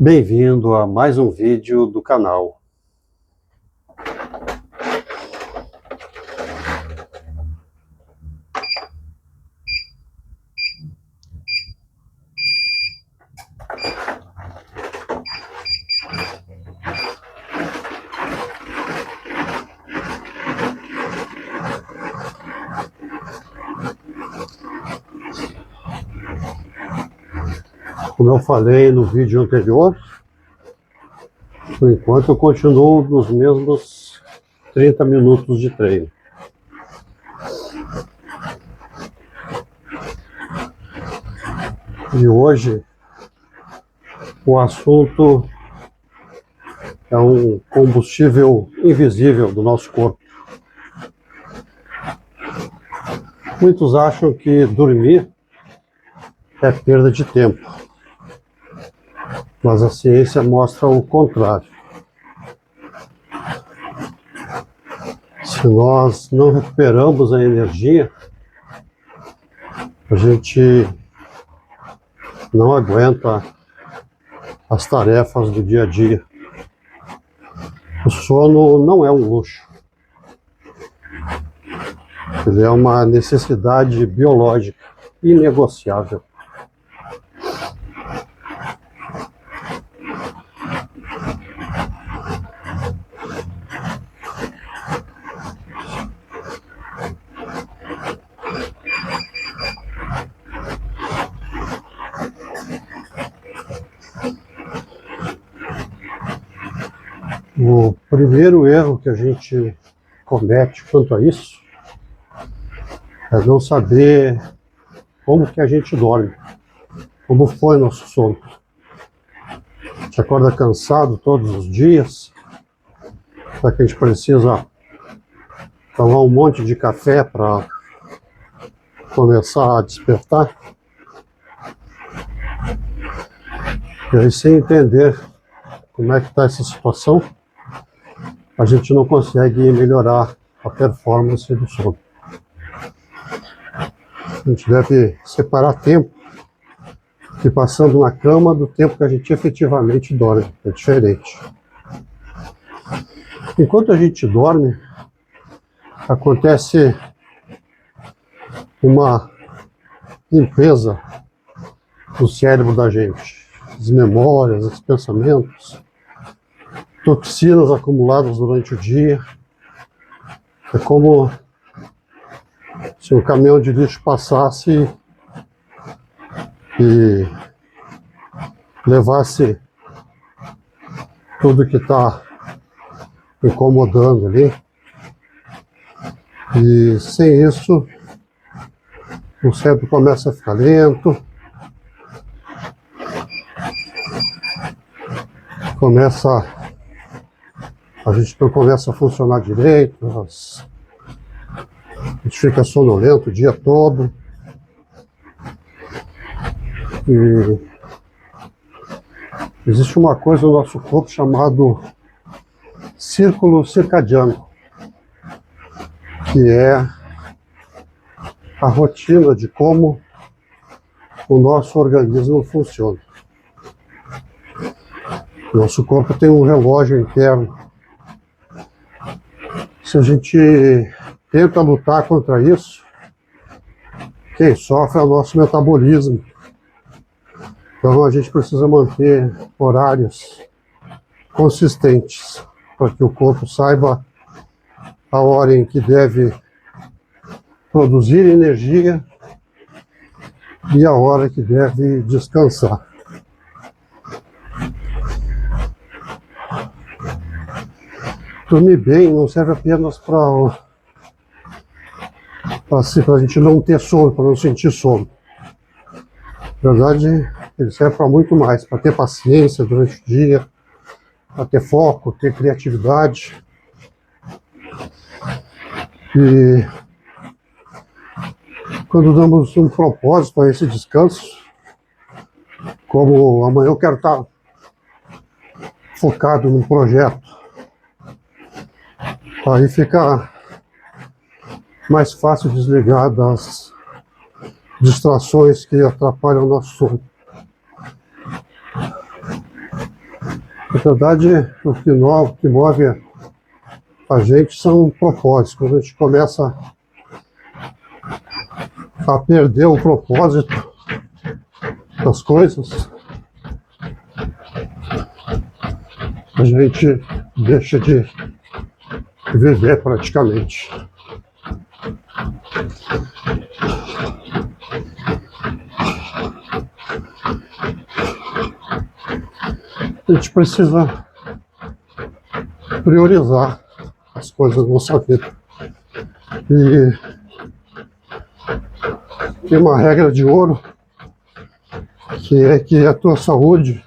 Bem-vindo a mais um vídeo do canal. Como eu falei no vídeo anterior, por enquanto eu continuo nos mesmos 30 minutos de treino. E hoje o assunto é um combustível invisível do nosso corpo. Muitos acham que dormir é perda de tempo, mas a ciência mostra o contrário. Se nós não recuperamos a energia, a gente não aguenta as tarefas do dia a dia. O sono não é um luxo. Ele é uma necessidade biológica inegociável. O primeiro erro que a gente comete quanto a isso é não saber como que a gente dorme, como foi nosso sono. A gente acorda cansado todos os dias, será que a gente precisa tomar um monte de café para começar a despertar? E aí, sem entender como é que está essa situação, a gente não consegue melhorar a performance do sono. A gente deve separar tempo que passando na cama do tempo que a gente efetivamente dorme. É diferente. Enquanto a gente dorme, acontece uma limpeza do cérebro da gente. As memórias, os pensamentos, toxinas acumuladas durante o dia. É como se um caminhão de lixo passasse e levasse tudo que está incomodando ali. E sem isso, o cérebro começa a ficar lento, a gente não começa a funcionar direito, a gente fica sonolento o dia todo. E existe uma coisa no nosso corpo chamado círculo circadiano, que é a rotina de como o nosso organismo funciona. Nosso corpo tem um relógio interno. Se a gente tenta lutar contra isso, quem sofre é o nosso metabolismo. Então a gente precisa manter horários consistentes para que o corpo saiba a hora em que deve produzir energia e a hora que deve descansar. Dormir bem não serve apenas para a gente não ter sono, para não sentir sono. Na verdade, ele serve para muito mais, para ter paciência durante o dia, para ter foco, ter criatividade. E quando damos um propósito a esse descanso, como amanhã eu quero estar focado num projeto, aí fica mais fácil desligar das distrações que atrapalham o nosso sono. Na verdade, o que move a gente são propósitos. Quando a gente começa a perder o propósito das coisas, a gente deixa de viver praticamente. A gente precisa priorizar as coisas da nossa vida. E tem uma regra de ouro, que é que a tua saúde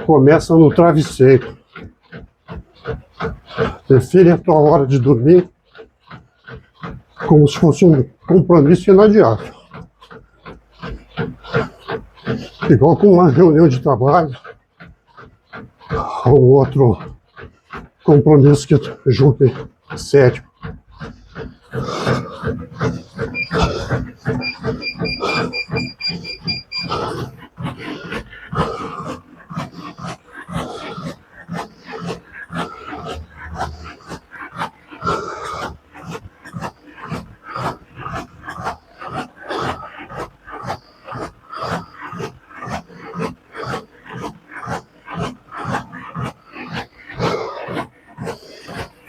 começa no travesseiro. Define a tua hora de dormir como se fosse um compromisso inadiável. Igual com uma reunião de trabalho ou outro compromisso que julgue sério.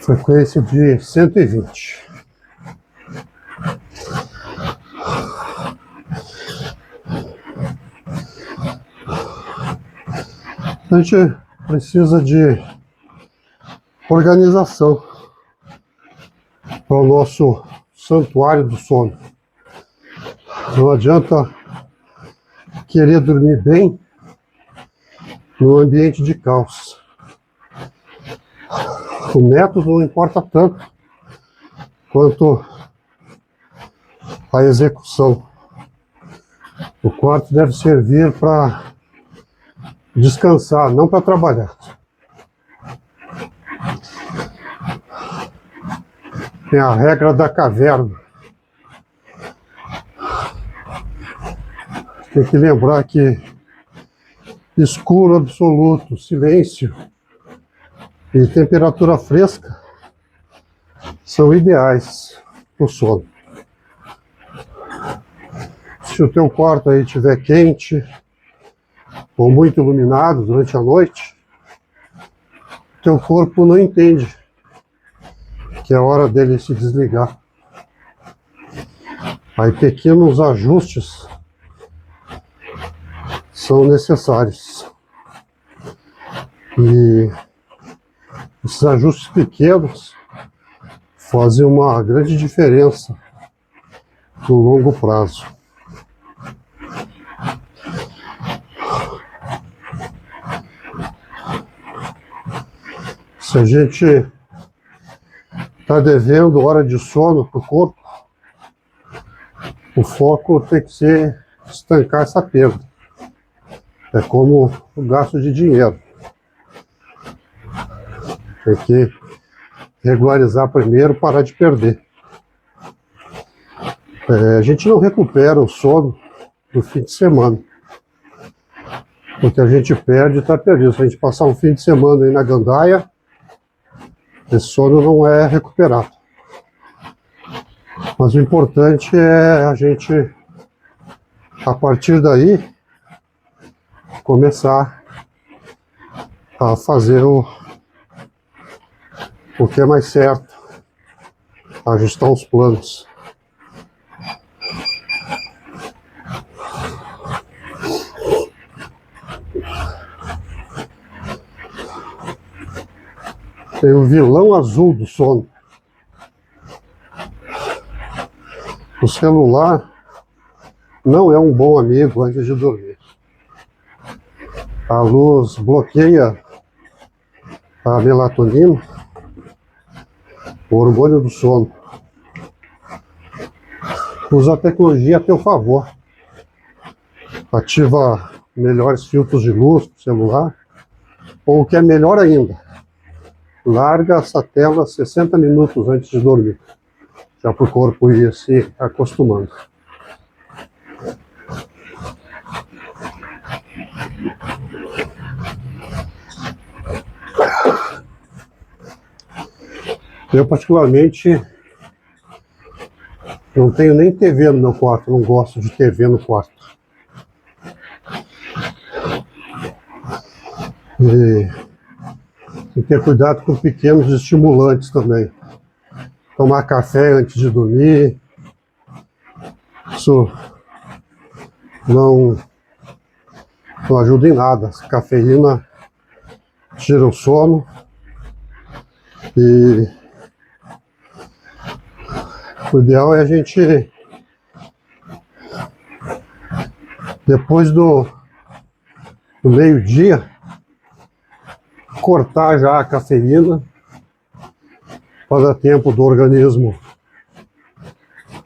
Frequência de 120. A gente precisa de organização para o nosso santuário do sono. Não adianta querer dormir bem num ambiente de caos. O método não importa tanto quanto a execução. O quarto deve servir para descansar, não para trabalhar. Tem a regra da caverna. Tem que lembrar que escuro absoluto, silêncio e temperatura fresca são ideais para o sono. Se o teu quarto aí estiver quente ou muito iluminado durante a noite, teu corpo não entende que é hora dele se desligar. Aí pequenos ajustes são necessários. E esses ajustes pequenos fazem uma grande diferença no longo prazo. Se a gente está devendo hora de sono para o corpo, o foco tem que ser estancar essa perda. É como o gasto de dinheiro. Tem que regularizar primeiro, parar de perder. A gente não recupera o sono do fim de semana. O que a gente perde está perdido. Se a gente passar um fim de semana aí na gandaia, esse sono não é recuperado. Mas o importante é a gente, a partir daí, começar a fazer o que é mais certo, ajustar os planos. Tem o vilão azul do sono. O celular não é um bom amigo antes de dormir. A luz bloqueia a melatonina, o hormônio do sono. Usa a tecnologia a teu favor. Ativa melhores filtros de luz para o celular. Ou o que é melhor ainda, larga essa tela 60 minutos antes de dormir. Já para o corpo ir se acostumando. Eu, particularmente, não tenho nem TV no meu quarto, não gosto de TV no quarto. E tem que ter cuidado com pequenos estimulantes também. Tomar café antes de dormir. Isso não ajuda em nada. A cafeína tira o sono. E o ideal é a gente, depois do meio-dia, cortar já a cafeína para dar tempo do organismo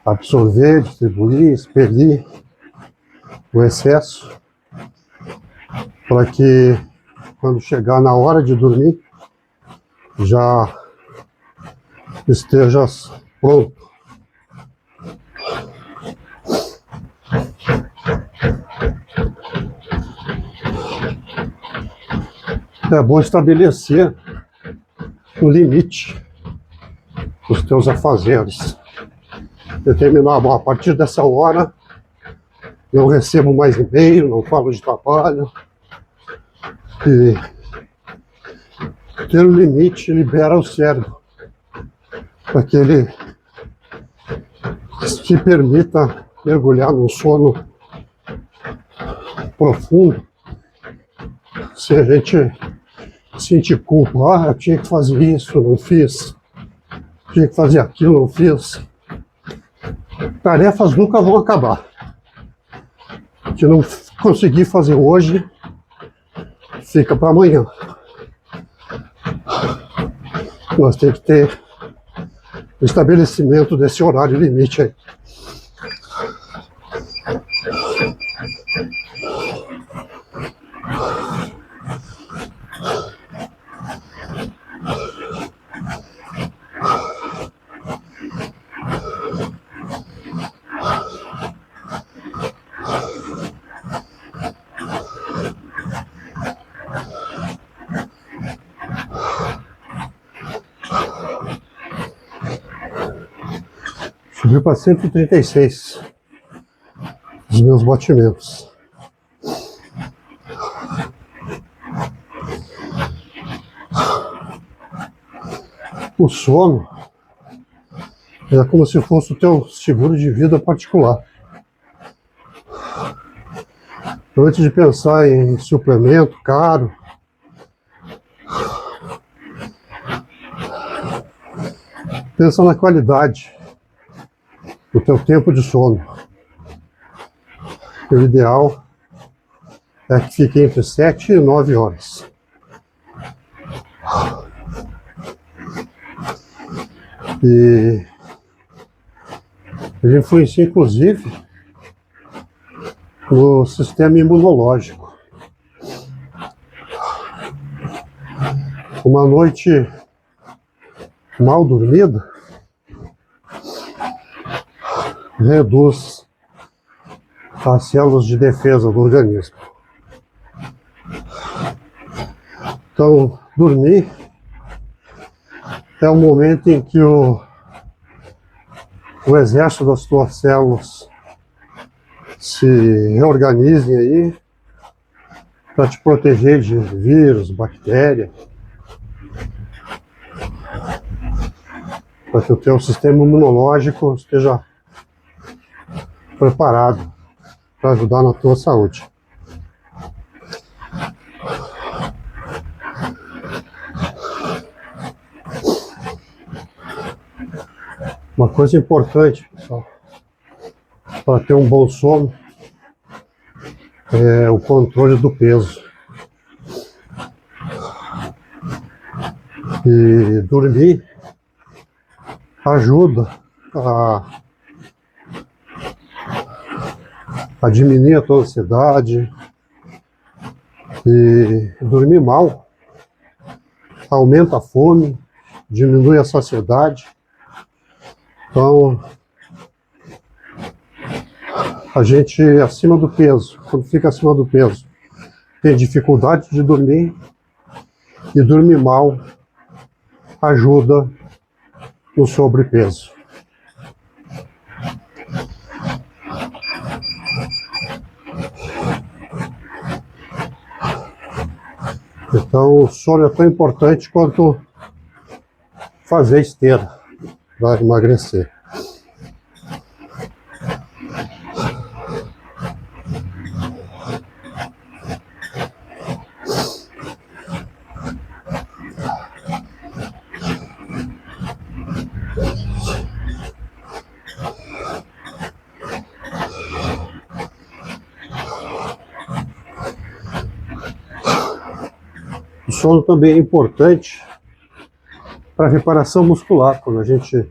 absorver, distribuir, expelir o excesso, para que quando chegar na hora de dormir já esteja pronto. É bom estabelecer um limite dos teus afazeres. Determinar, bom, a partir dessa hora não recebo mais e-mail, não falo de trabalho. E ter um limite libera o cérebro para que ele se permita mergulhar num sono profundo. Se a gente sentir culpa, eu tinha que fazer isso, não fiz, tinha que fazer aquilo, não fiz. Tarefas nunca vão acabar. Se não conseguir fazer hoje, fica para amanhã. Nós temos que ter o estabelecimento desse horário limite aí. Subiu para 136 os meus batimentos. O sono é como se fosse o teu seguro de vida particular. Então, antes de pensar em suplemento caro, pensa na qualidade do teu tempo de sono. O ideal é que fique entre 7 e 9 horas. E ele influencia, inclusive, no sistema imunológico. Uma noite mal dormida reduz as células de defesa do organismo. Então, dormir é o momento em que o exército das tuas células se reorganizem aí para te proteger de vírus, bactéria, para que o teu sistema imunológico esteja preparado para ajudar na tua saúde. Uma coisa importante, pessoal, para ter um bom sono é o controle do peso. E dormir ajuda a diminuir a tua ansiedade. E dormir mal aumenta a fome, diminui a saciedade. Então, a gente acima do peso, quando fica acima do peso, tem dificuldade de dormir, e dormir mal ajuda no sobrepeso. Então o sono é tão importante quanto fazer esteira para emagrecer. O sono também é importante para reparação muscular, quando a gente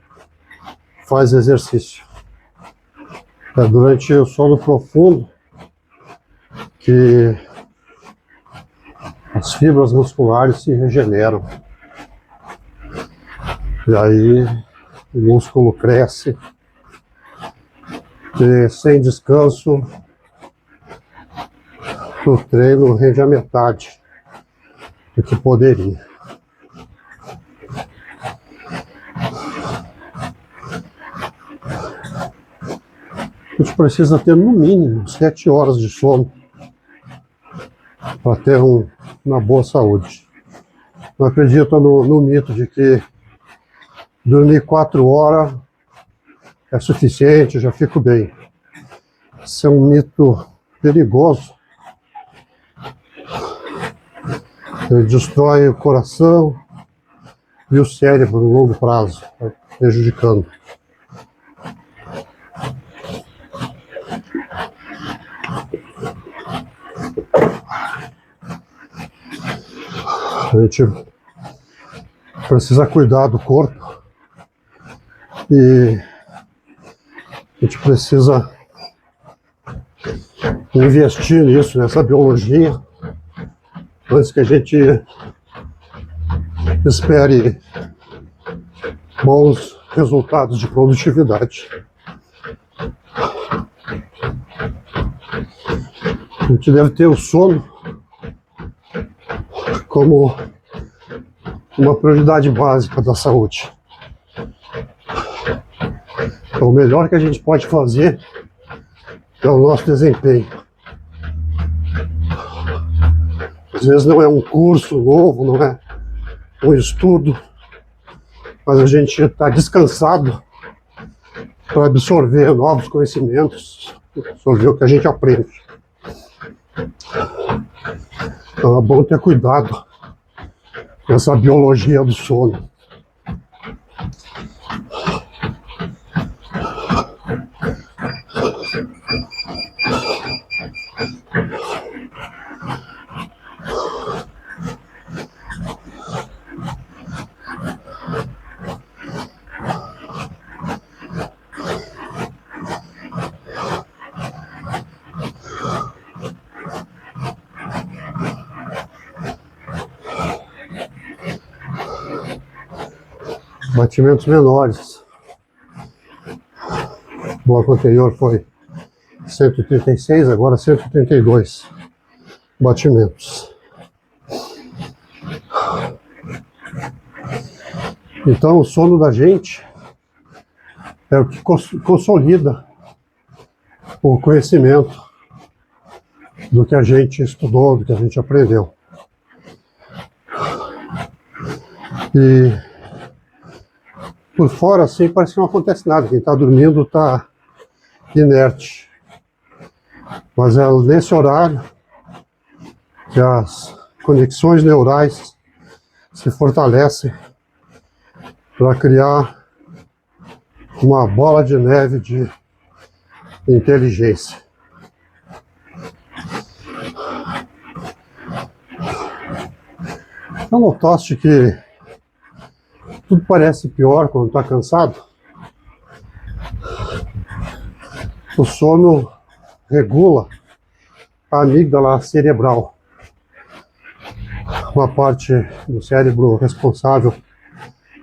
faz exercício. É durante o sono profundo que as fibras musculares se regeneram. E aí o músculo cresce. E sem descanso, o treino rende a metade do que poderia. A gente precisa ter no mínimo 7 horas de sono para ter uma boa saúde. Não acredito no mito de que dormir 4 horas é suficiente, já fico bem. Isso é um mito perigoso. Ele destrói o coração e o cérebro no longo prazo, prejudicando. A gente precisa cuidar do corpo e a gente precisa investir nisso, nessa biologia, antes que a gente espere bons resultados de produtividade. A gente deve ter o sono como uma prioridade básica da saúde. Então, o melhor que a gente pode fazer é o nosso desempenho. Às vezes não é um curso novo, não é um estudo, mas a gente está descansado para absorver novos conhecimentos, absorver o que a gente aprende. Então é bom ter cuidado com essa biologia do sono. Batimentos menores. O bloco anterior foi 136, agora 132 batimentos. Então o sono da gente é o que consolida o conhecimento do que a gente estudou, do que a gente aprendeu. E por fora, assim, parece que não acontece nada. Quem está dormindo está inerte. Mas é nesse horário que as conexões neurais se fortalecem para criar uma bola de neve de inteligência. Então, notaste que tudo parece pior quando está cansado? O sono regula a amígdala cerebral, uma parte do cérebro responsável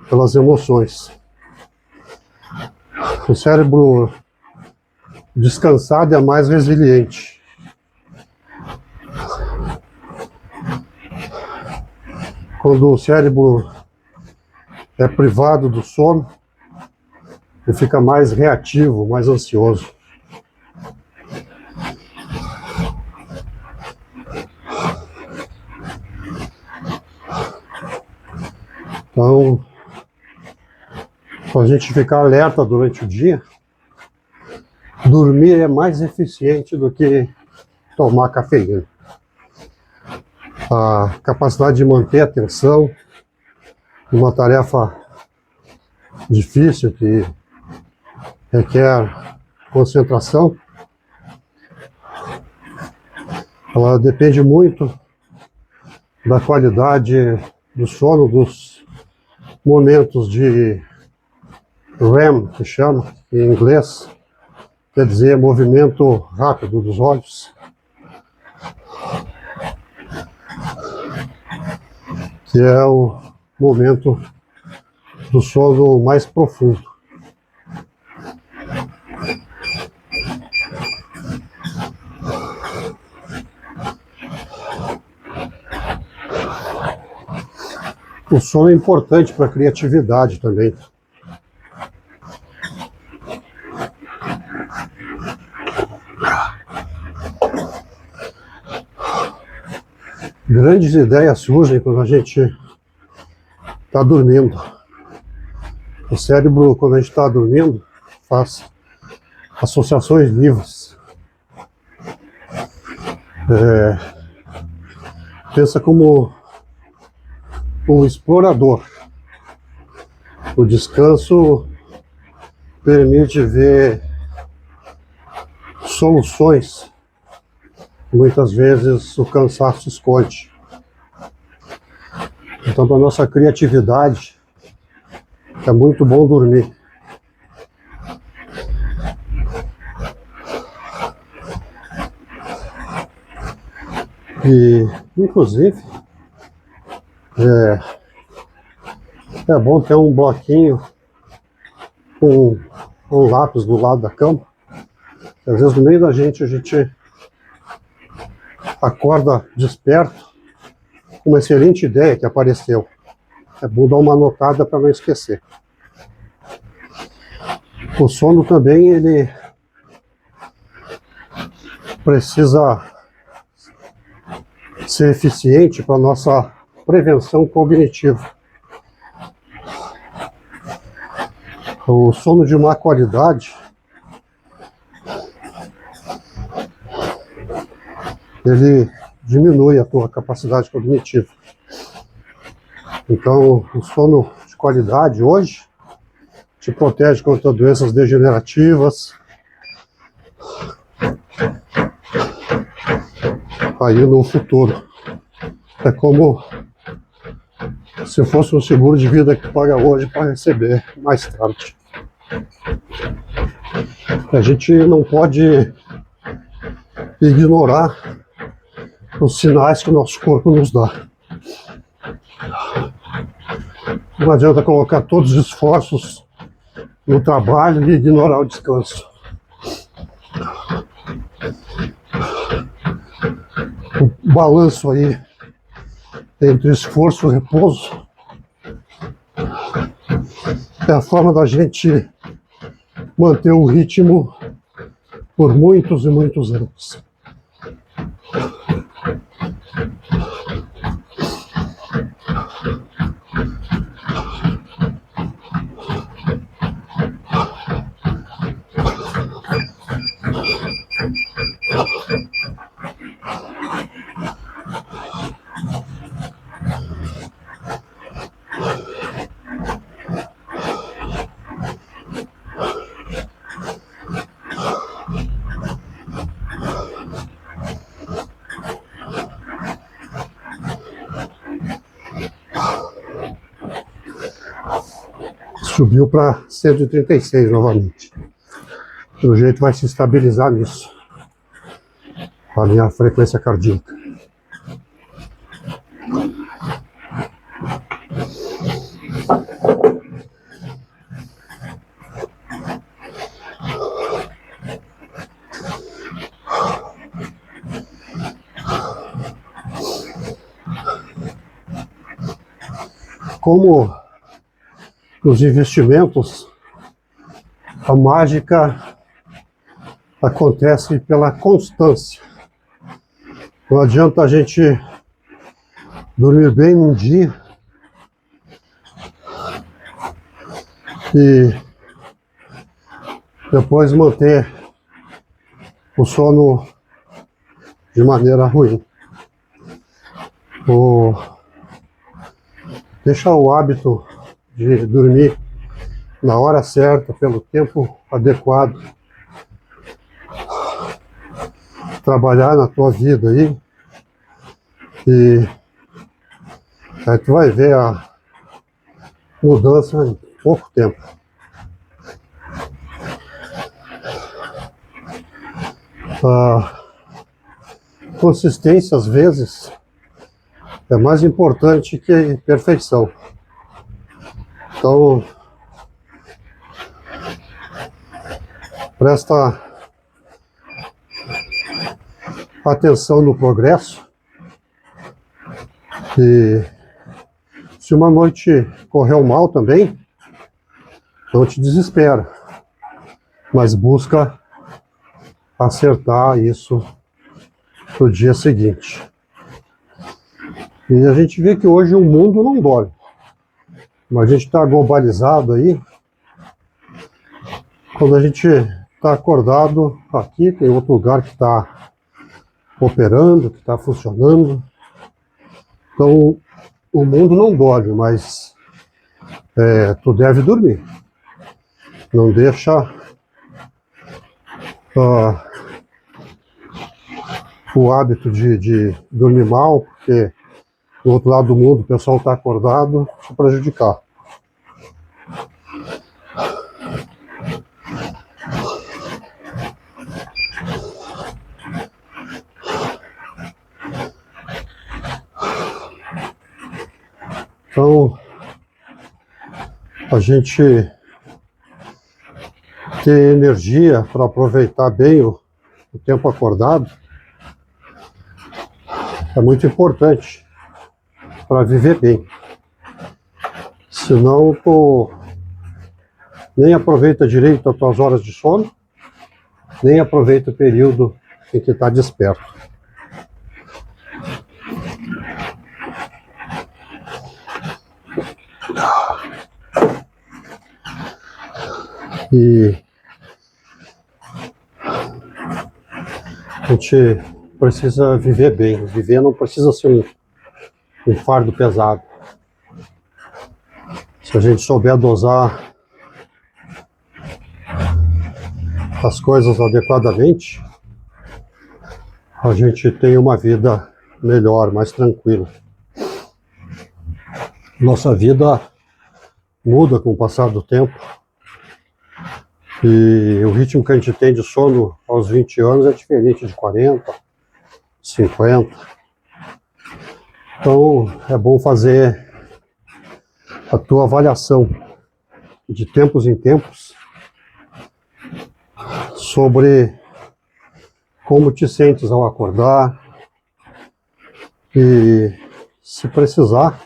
pelas emoções. O cérebro descansado é mais resiliente. Quando o cérebro é privado do sono, Ele fica mais reativo, mais ansioso. Então, para a gente ficar alerta durante o dia, dormir é mais eficiente do que tomar cafeína. A capacidade de manter a atenção numa tarefa difícil que requer concentração, ela depende muito da qualidade do sono, dos momentos de REM, que chama em inglês, quer dizer movimento rápido dos olhos, que é o momento do sono mais profundo. O sono é importante para a criatividade também. Grandes ideias surgem quando a gente está dormindo. O cérebro, quando a gente está dormindo, faz associações livres. Pensa como um explorador. O descanso permite ver soluções. Muitas vezes o cansaço esconde. Então, para a nossa criatividade, é muito bom dormir. E, inclusive, é bom ter um bloquinho com um lápis do lado da cama. Às vezes, no meio da gente, a gente acorda desperto com uma excelente ideia que apareceu. É bom dar uma anotada para não esquecer. O sono também, ele precisa ser eficiente para a nossa prevenção cognitiva. O sono de má qualidade, ele diminui a tua capacidade cognitiva. Então, o sono de qualidade hoje te protege contra doenças degenerativas. Aí no futuro. É como se fosse um seguro de vida que paga hoje para receber mais tarde. A gente não pode ignorar os sinais que o nosso corpo nos dá. Não adianta colocar todos os esforços no trabalho e ignorar o descanso. O balanço aí entre esforço e repouso é a forma da gente manter o ritmo por muitos e muitos anos. Subiu para 136 novamente. Pelo jeito vai se estabilizar nisso. A minha frequência cardíaca. Como os investimentos A mágica acontece pela constância. Não adianta a gente dormir bem num dia e depois manter o sono de maneira ruim. Deixar o hábito de dormir na hora certa, pelo tempo adequado, trabalhar na tua vida aí, e aí tu vai ver a mudança em pouco tempo. A consistência, às vezes, é mais importante que perfeição. Então, presta atenção no progresso, e se uma noite correu mal também, não te desespera, mas busca acertar isso no dia seguinte. E a gente vê que hoje o mundo não dorme, mas a gente está globalizado aí. Quando a gente está acordado aqui, tem outro lugar que está operando, que está funcionando. Então, o mundo não dorme, mas tu deve dormir. Não deixa o hábito de dormir mal, porque do outro lado do mundo o pessoal está acordado, te prejudicar. Então, a gente ter energia para aproveitar bem o tempo acordado é muito importante para viver bem. Senão, tu nem aproveita direito as tuas horas de sono, nem aproveita o período em que está desperto. E a gente precisa viver bem. Viver não precisa ser um fardo pesado. Se a gente souber dosar as coisas adequadamente, a gente tem uma vida melhor, mais tranquila. Nossa vida muda com o passar do tempo. E o ritmo que a gente tem de sono aos 20 anos é diferente de 40, 50. Então, é bom fazer a tua avaliação de tempos em tempos sobre como te sentes ao acordar e, se precisar,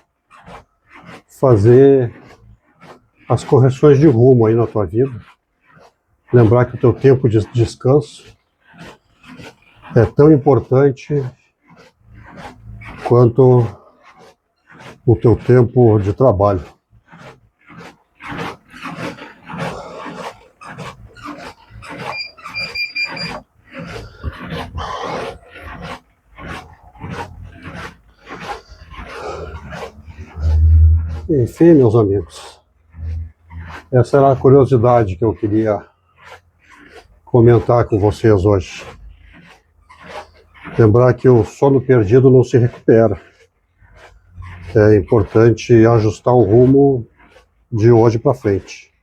fazer as correções de rumo aí na tua vida. Lembrar que o teu tempo de descanso é tão importante quanto o teu tempo de trabalho. Enfim, meus amigos, essa era a curiosidade que eu queria comentar com vocês hoje. Lembrar que o sono perdido não se recupera. É importante ajustar o rumo de hoje para frente.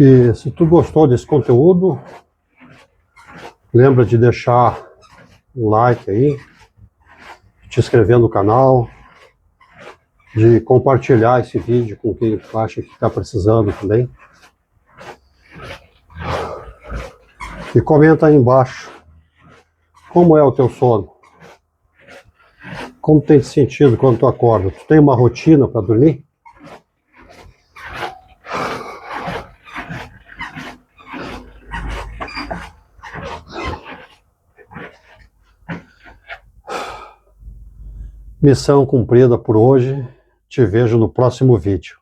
E se tu gostou desse conteúdo, lembra de deixar um like aí, te inscrever no canal, de compartilhar esse vídeo com quem acha que está precisando também. E comenta aí embaixo como é o teu sono. Como tem sentido quando tu acorda? Tu tem uma rotina para dormir? Missão cumprida por hoje. Te vejo no próximo vídeo.